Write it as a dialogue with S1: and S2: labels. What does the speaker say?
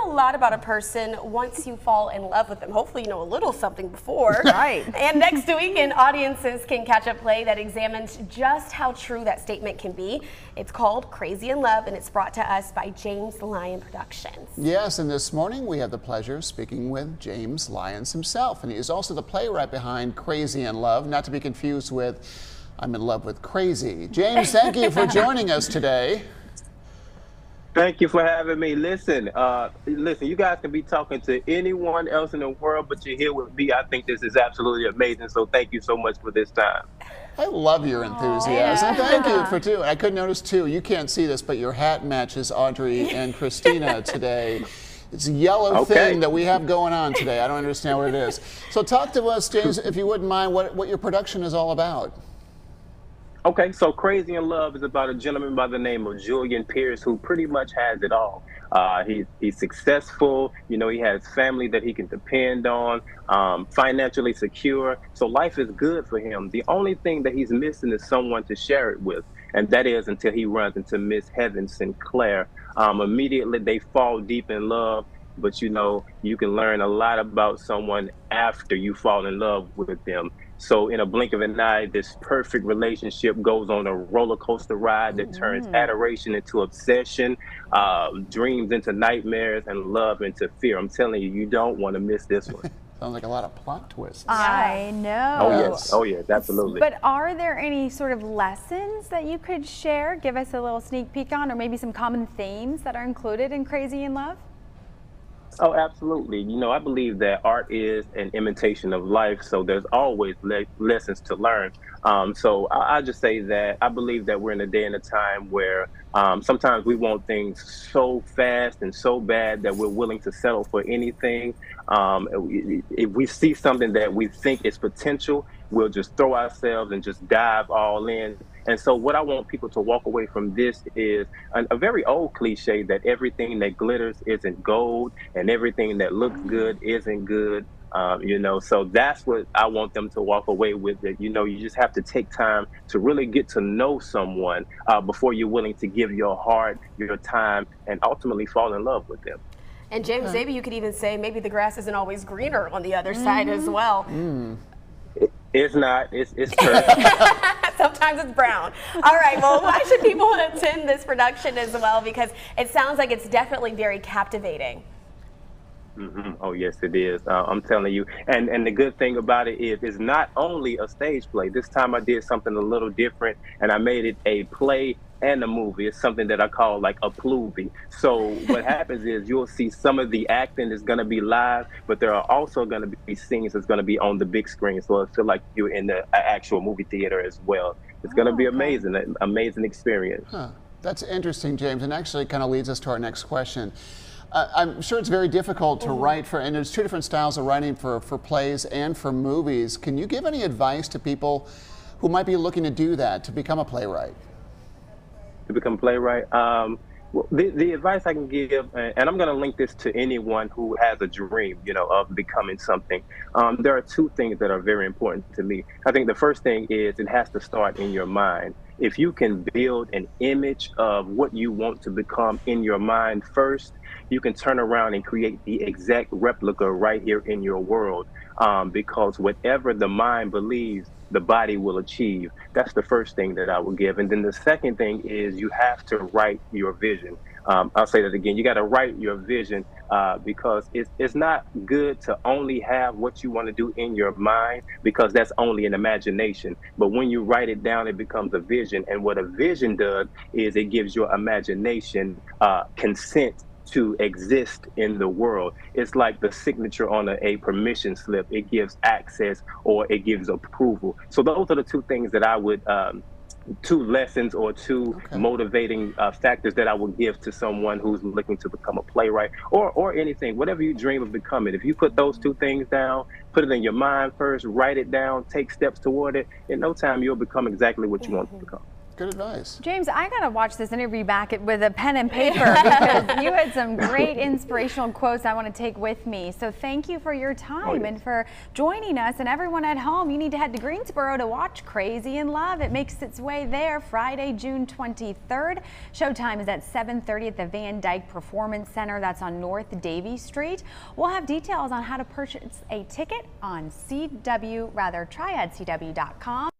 S1: a lot about a person once you fall in love with them. Hopefully you know a little something before.
S2: Right.
S1: And next weekend, audiences can catch a play that examines just how true that statement can be. It's called Crazy in Love, and it's brought to us by James Lyon Productions.
S3: Yes, and this morning we have the pleasure of speaking with James Lyons himself, and he is also the playwright behind Crazy in Love, not to be confused with I'm in love with crazy. James, thank you for joining us today.
S4: Thank you for having me. Listen, you guys can be talking to anyone else in the world, but you're here with me. I think this is absolutely amazing. So thank you so much for this time.
S3: I love your enthusiasm. Thank you for too. I could notice too, you can't see this, but your hat matches Audrey and Christina today. It's a yellow thing that we have going on today. I don't understand what it is. So talk to us, James, if you wouldn't mind, what your production is all about.
S4: Okay, so Crazy in Love is about a gentleman by the name of Julian Pierce who pretty much has it all. He's successful, you know, he has family that he can depend on, financially secure. So life is good for him. The only thing that he's missing is someone to share it with. And that is until he runs into Miss Heaven Sinclair. Immediately they fall deep in love. But you know, you can learn a lot about someone after you fall in love with them. So in a blink of an eye, this perfect relationship goes on a roller coaster ride that turns adoration into obsession, dreams into nightmares, and love into fear. I'm telling you, you don't want to miss this one.
S3: Sounds like a lot of plot twists.
S2: I know.
S4: Oh yes, oh yes, absolutely.
S2: But are there any sort of lessons that you could share, give us a little sneak peek on, or maybe some common themes that are included in Crazy in Love?
S4: Oh, absolutely. You know, I believe that art is an imitation of life, so there's always lessons to learn. So I just say that I believe that we're in a day and a time where sometimes we want things so fast and so bad that we're willing to settle for anything. If we see something that we think is potential, we'll just throw ourselves and just dive all in. And so what I want people to walk away from this is a very old cliche that everything that glitters isn't gold and everything that looks good isn't good. You know, so that's what I want them to walk away with. That, you know, you just have to take time to really get to know someone before you're willing to give your heart, your time, and ultimately fall in love with them.
S1: And James, maybe you could even say maybe the grass isn't always greener on the other side as well.
S4: It's not. It's perfect.
S1: Sometimes it's brown. All right, well, why should people attend this production as well? Because it sounds like it's definitely very captivating.
S4: Oh, yes, it is. I'm telling you. And the good thing about it is it's not only a stage play. This time I did something a little different, and I made it a play and a movie. It's something that I call like a pluvy. So what happens is you'll see some of the acting is going to be live, but there are also going to be scenes that's going to be on the big screen. So I feel like you're in the actual movie theater as well. It's going to be amazing, an amazing experience.
S3: That's interesting, James, and actually kind of leads us to our next question. I'm sure it's very difficult to write for, and there's two different styles of writing for plays and for movies. Can you give any advice to people who might be looking to do that, to become a playwright?
S4: To become a playwright? Well, the advice I can give, and I'm going to link this to anyone who has a dream, you know, of becoming something. There are two things that are very important to me. I think the first thing is it has to start in your mind. If you can build an image of what you want to become in your mind first, you can turn around and create the exact replica right here in your world. Because whatever the mind believes, the body will achieve. That's the first thing that I will give. And then the second thing is you have to write your vision. I'll say that again. You got to write your vision because it's not good to only have what you want to do in your mind, because that's only an imagination. But when you write it down, it becomes a vision. And what a vision does is it gives your imagination consent to exist in the world. It's like the signature on a permission slip. It gives access or it gives approval. So those are the two things that I would, two lessons or two motivating factors that I would give to someone who's looking to become a playwright or anything, whatever you dream of becoming. If you put those two things down, put it in your mind first, write it down, take steps toward it, in no time you'll become exactly what you want to become.
S3: Good advice.
S2: James, I got to watch this interview back with a pen and paper because you had some great inspirational quotes I want to take with me. So thank you for your time and for joining us. And everyone at home, you need to head to Greensboro to watch Crazy in Love. It makes its way there Friday, June 23rd. Showtime is at 7:30 at the Van Dyke Performance Center. That's on North Davie Street. We'll have details on how to purchase a ticket on triadcw.com.